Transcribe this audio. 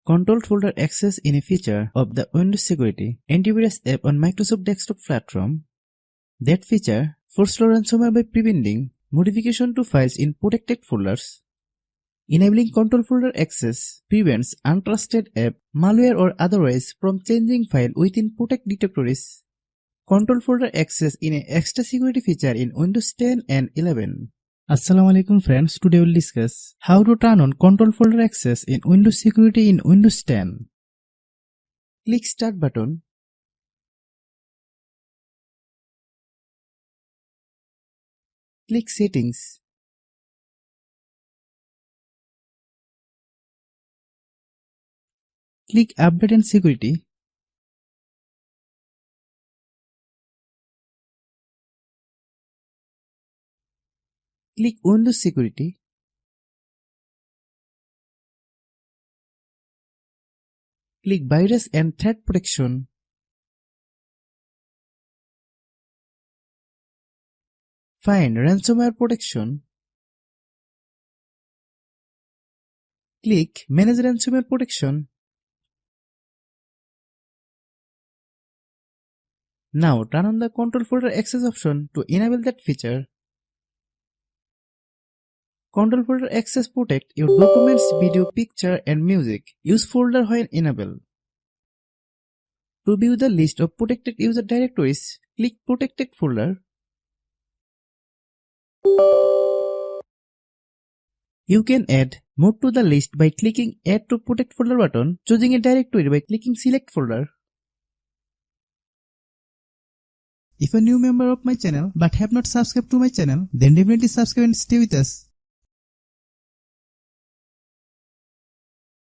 Controlled folder access is a feature of the Windows Security antivirus app on Microsoft desktop platform. That feature forestalls ransomware by preventing modification to files in protected folders. Enabling control folder access prevents untrusted app, malware or otherwise from changing file within protect directories. Control folder access is an extra security feature in Windows 10 and 11. Assalamualaikum friends, today we'll discuss how to turn on control folder access in Windows Security in Windows 10. Click Start button. Click Settings. Click Update and Security. Click Windows Security. Click Virus and Threat Protection. Find Ransomware Protection. Click Manage Ransomware Protection. Now turn on the control folder access option to enable that feature. Control folder access protect your documents, video, picture and music. Use folder when enabled. To view the list of protected user directories, click Protected folder. You can add more to the list by clicking Add to Protect folder button, choosing a directory by clicking Select folder. If a new member of my channel but have not subscribed to my channel, then definitely subscribe and stay with us.